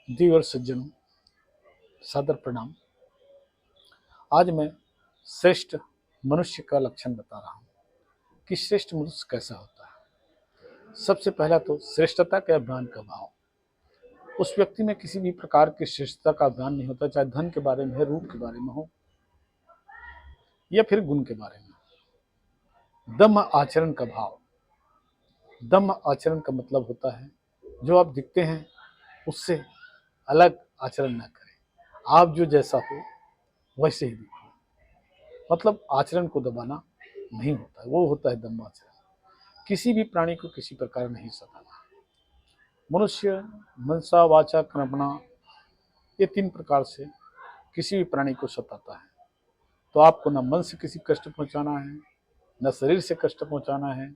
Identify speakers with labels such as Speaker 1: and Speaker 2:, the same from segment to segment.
Speaker 1: देवर सज्जनों, सादर प्रणाम। आज मैं श्रेष्ठ मनुष्य का लक्षण बता रहा हूँ कि श्रेष्ठ मनुष्य कैसा होता है। सबसे पहला तो श्रेष्ठता के अभिमान का भाव। उस व्यक्ति में किसी भी प्रकार की श्रेष्ठता का अभिमान नहीं होता, चाहे धन के बारे में है, रूप के बारे में हो या फिर गुण के बारे में। दम्भ आचरण का भाव। दम्भ आचरण का मतलब होता है जो आप दिखते हैं उससे अलग आचरण ना करें, आप जो जैसा हो वैसे ही दिखो। मतलब आचरण को दबाना नहीं होता है, वो होता है दम्भ आचरण। किसी भी प्राणी को किसी प्रकार नहीं सताना। मनुष्य मनसा वाचा कर्मणा, ये 3 प्रकार से किसी भी प्राणी को सताता है। तो आपको न मन से किसी कष्ट पहुंचाना है, न शरीर से कष्ट पहुंचाना है,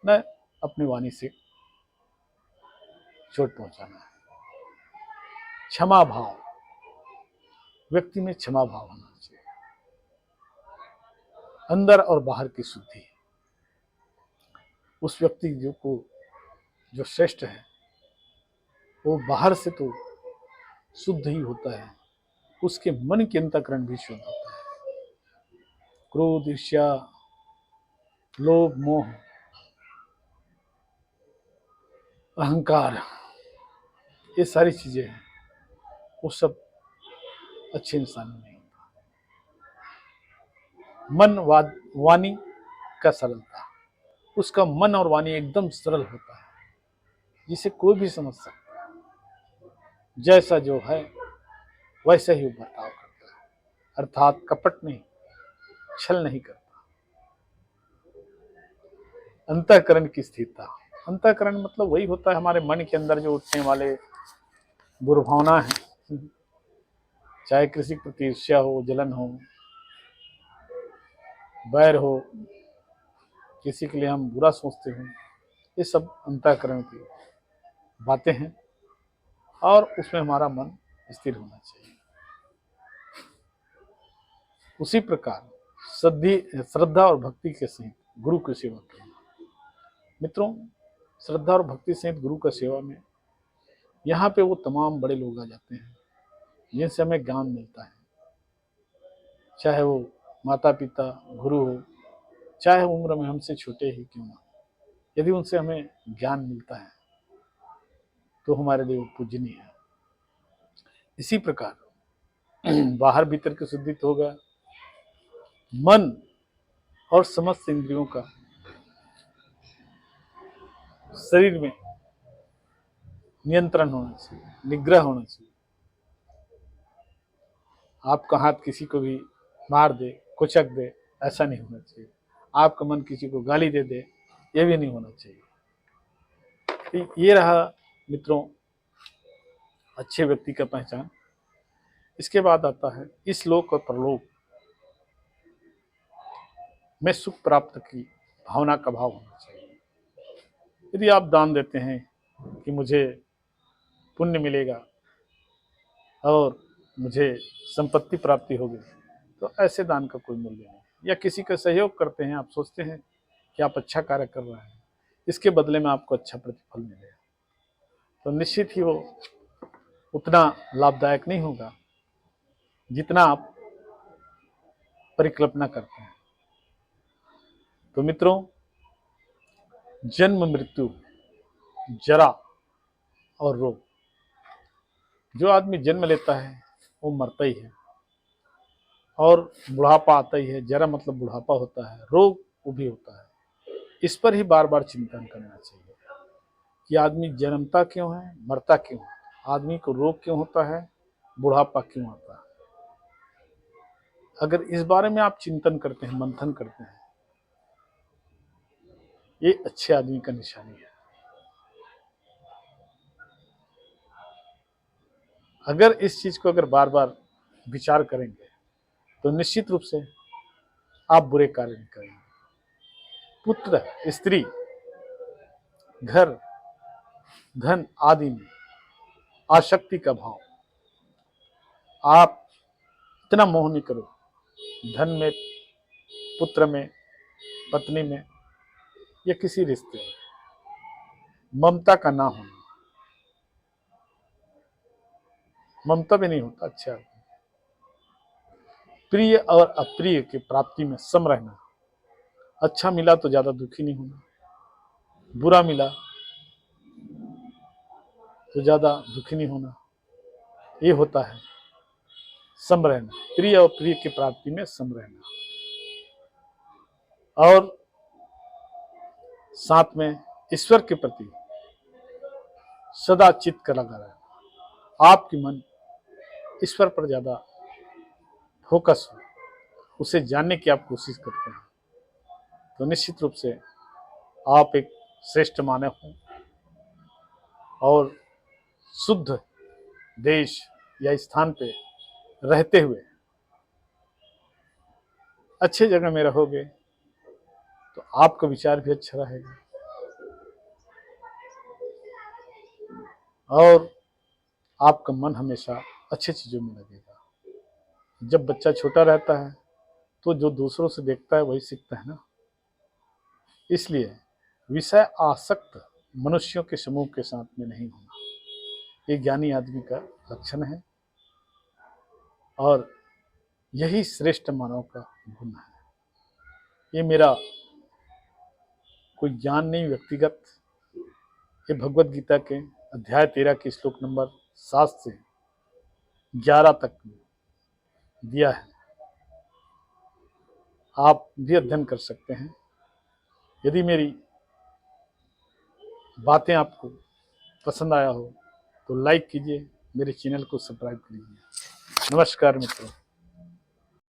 Speaker 1: न अपनी वाणी से चोट पहुंचाना है। क्षमा भाव। व्यक्ति में क्षमा भाव होना चाहिए। अंदर और बाहर की शुद्धि। उस व्यक्ति जो श्रेष्ठ है वो बाहर से तो शुद्ध ही होता है, उसके मन के अंतःकरण भी शुद्ध होता है। क्रोध, ईर्ष्या, लोभ, मोह, अहंकार, ये सारी चीजें हैं, वो सब अच्छे इंसान में नहीं होता। मन, वाणी का सरलता। उसका मन और वाणी एकदम सरल होता है, जिसे कोई भी समझ सकता है। जैसा जो है वैसा ही वो बर्ताव करता है, अर्थात कपट नहीं, छल नहीं करता। अंतःकरण की स्थिरता। अंतःकरण मतलब वही होता है हमारे मन के अंदर जो उठने वाले दुर्भावना है, चाहे किसी के प्रति ईर्ष्या हो, जलन हो, बैर हो, किसी के लिए हम बुरा सोचते हो, ये सब अंतःकरण की बातें हैं और उसमें हमारा मन स्थिर होना चाहिए। उसी प्रकार श्रद्धा और भक्ति के सहित गुरु की सेवा करना। मित्रों, श्रद्धा और भक्ति सहित गुरु का सेवा में यहाँ पे वो तमाम बड़े लोग आ जाते हैं जिनसे हमें ज्ञान मिलता है, चाहे वो माता पिता, गुरु हो, चाहे उम्र में हमसे छोटे ही क्यों ना। यदि उनसे हमें ज्ञान मिलता है तो हमारे लिए वो पूजनीय है। इसी प्रकार बाहर भीतर की शुद्धि तो होगा, मन और समस्त इंद्रियों का शरीर में नियंत्रण होना चाहिए, निग्रह होना चाहिए। आपका हाथ किसी को भी मार दे, कुचक दे, ऐसा नहीं होना चाहिए। आपका मन किसी को गाली दे दे, ये भी नहीं होना चाहिए। तो ये रहा मित्रों अच्छे व्यक्ति का पहचान। इसके बाद आता है इस लोक और परलोक में सुख प्राप्त की भावना का भाव होना चाहिए। यदि आप दान देते हैं कि मुझे पुण्य मिलेगा और मुझे संपत्ति प्राप्ति होगी, तो ऐसे दान का कोई मूल्य नहीं। या किसी का सहयोग करते हैं, आप सोचते हैं कि आप अच्छा कार्य कर रहे हैं, इसके बदले में आपको अच्छा प्रतिफल मिलेगा, तो निश्चित ही वो उतना लाभदायक नहीं होगा जितना आप परिकल्पना करते हैं। तो मित्रों, जन्म, मृत्यु, जरा और रोग। जो आदमी जन्म लेता है वो मरता ही है, और बुढ़ापा आता ही है। जरा मतलब बुढ़ापा होता है, रोग वो भी होता है। इस पर ही बार बार चिंतन करना चाहिए कि आदमी जन्मता क्यों है, मरता क्यों है, आदमी को रोग क्यों होता है, बुढ़ापा क्यों आता है। अगर इस बारे में आप चिंतन करते हैं, मंथन करते हैं, ये अच्छे आदमी का निशानी है। अगर इस चीज को अगर बार बार विचार करेंगे तो निश्चित रूप से आप बुरे कार्य नहीं करेंगे। पुत्र, स्त्री, घर, धन आदि में आसक्ति का भाव। आप इतना मोह नहीं करो धन में, पुत्र में, पत्नी में या किसी रिश्ते में। ममता का ना होना। ममता भी नहीं होता अच्छे आदमी। प्रिय और अप्रिय की प्राप्ति में सम रहना। अच्छा मिला तो ज्यादा दुखी नहीं होना, बुरा मिला तो ज्यादा दुखी नहीं होना। ये होता है सम रहना, प्रिय और प्रिय की प्राप्ति में सम रहना। और साथ में ईश्वर के प्रति सदा चित्त का लगा रहना। आपकी मन ईश्वर पर ज्यादा फोकस हो, उसे जानने की आप कोशिश करते हैं, तो निश्चित रूप से आप एक श्रेष्ठ मानव हो और शुद्ध देश या स्थान पे रहते हुए अच्छे जगह में रहोगे तो आपका विचार भी अच्छा रहेगा और आपका मन हमेशा अच्छी चीजों में लगेगा। जब बच्चा छोटा रहता है तो जो दूसरों से देखता है वही सीखता है ना। इसलिए विषय आसक्त मनुष्यों के समूह के साथ में नहीं होना, ये ज्ञानी आदमी का लक्षण है और यही श्रेष्ठ मानव का गुण है। ये मेरा कोई ज्ञान नहीं व्यक्तिगत, ये भगवत गीता के अध्याय 13 के श्लोक नंबर 7 से 11 तक दिया है। आप भी अध्ययन कर सकते हैं। यदि मेरी बातें आपको पसंद आया हो तो लाइक कीजिए, मेरे चैनल को सब्सक्राइब कीजिए। नमस्कार मित्रों।